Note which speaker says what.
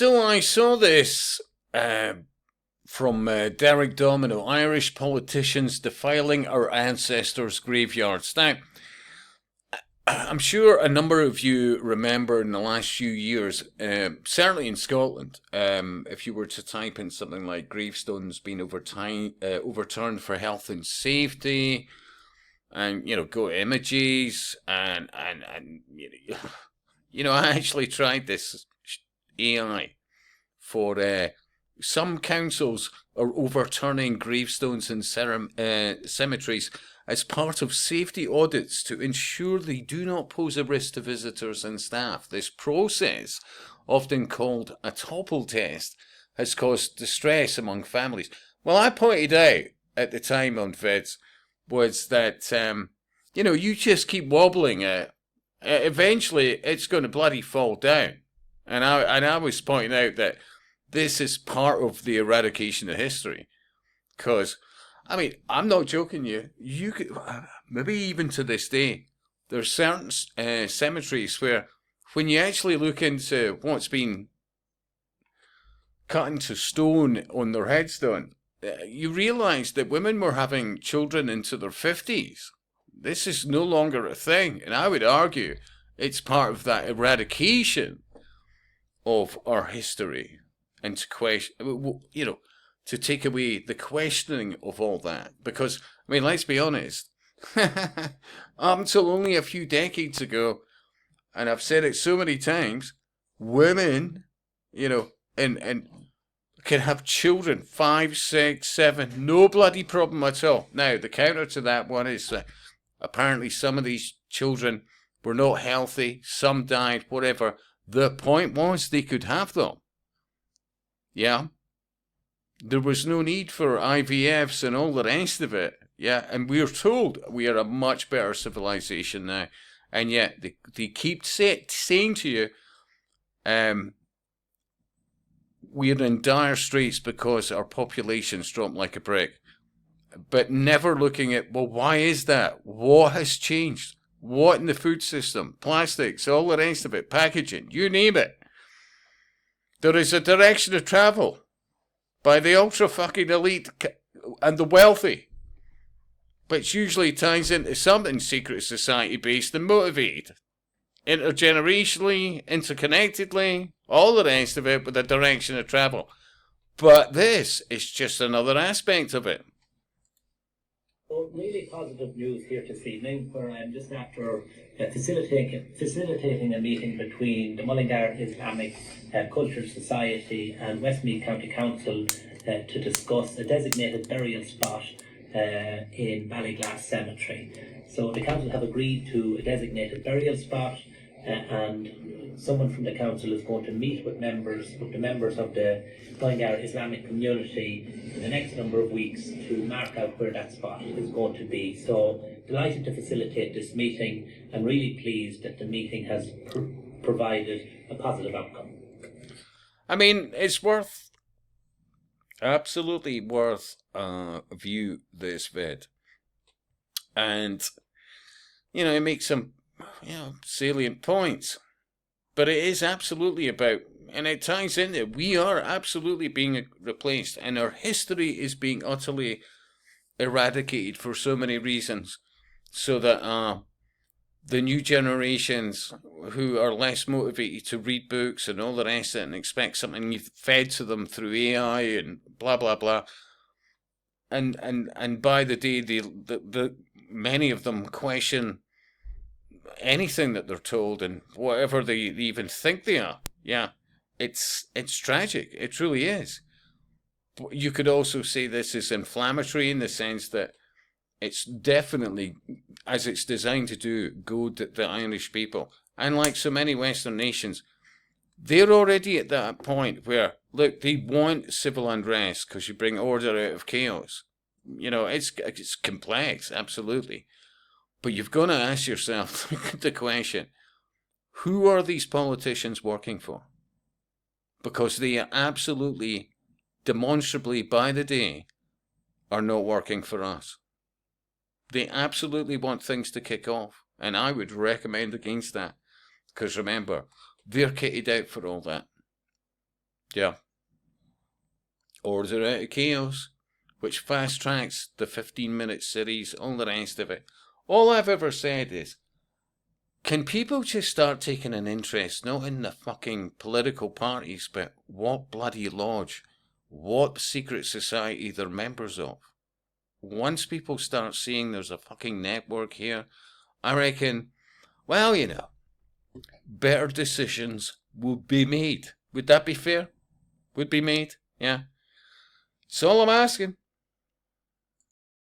Speaker 1: So I saw this from Derek Domino, Irish politicians defiling our ancestors' graveyards. Now, I'm sure a number of you remember in the last few years, certainly in Scotland, if you were to type in something like gravestones being overturned for health and safety, and go to images, and I actually tried this AI for some councils are overturning gravestones in cemeteries as part of safety audits to ensure they do not pose a risk to visitors and staff. This process, often called a topple test, has caused distress among families. Well, I pointed out at the time on Vids was that, you just keep wobbling it. Eventually it's going to bloody fall down. And I was pointing out that this is part of the eradication of history. Because, I'm not joking you could, maybe even to this day, there's certain cemeteries where when you actually look into what's been cut into stone on their headstone, you realise that women were having children into their 50s. This is no longer a thing. And I would argue it's part of that eradication of our history, and to question, to take away the questioning of all that. Because, let's be honest, up until only a few decades ago, and I've said it so many times, women, and can have children, 5, 6, 7, no bloody problem at all. Now, the counter to that one is that apparently some of these children were not healthy, some died, whatever. The point was they could have them. Yeah. There was no need for IVFs and all the rest of it. Yeah. And we're told we are a much better civilization now. And yet they keep saying to you, we're in dire straits because our population's dropped like a brick. But never looking at, well, why is that? What has changed? What in the food system? Plastics, all the rest of it, packaging, you name it. There is a direction of travel by the ultra fucking elite and the wealthy, which usually ties into something secret society based and motivated. Intergenerationally, interconnectedly, all the rest of it with a direction of travel. But this is just another aspect of it.
Speaker 2: So really positive news here this evening, where I'm just after facilitating a meeting between the Mullingar Islamic Culture Society and Westmeath County Council to discuss a designated burial spot in Ballyglass Cemetery. So the council have agreed to a designated burial spot, and someone from the council is going to meet with the members of the Mullingar Islamic community in the next number of weeks to mark out where that spot is going to be. So delighted to facilitate this meeting, and really pleased that the meeting has provided a positive outcome.
Speaker 1: It's absolutely worth view this vid, and it makes some salient points, but it is absolutely about, and it ties into, we are absolutely being replaced, and our history is being utterly eradicated for so many reasons, so that the new generations who are less motivated to read books and all the rest of it and expect something fed to them through AI and blah blah blah, and by the day the many of them question anything that they're told and whatever they even think they are. Yeah, it's tragic. It truly is. But you could also say this is inflammatory in the sense that it's definitely, as it's designed to do, goad the Irish people. And like so many Western nations, they're already at that point where, look, they want civil unrest because you bring order out of chaos. It's complex, absolutely. But you've got to ask yourself the question, who are these politicians working for? Because they are absolutely, demonstrably by the day, are not working for us. They absolutely want things to kick off. And I would recommend against that. Because remember, they're kitted out for all that. Yeah. Order out of chaos, which fast tracks the 15-minute series, all the rest of it. All I've ever said is, can people just start taking an interest, not in the fucking political parties, but what bloody lodge, what secret society they're members of? Once people start seeing there's a fucking network here, I reckon, well, you know, better decisions would be made. Would that be fair? Would be made? Yeah. That's all I'm asking.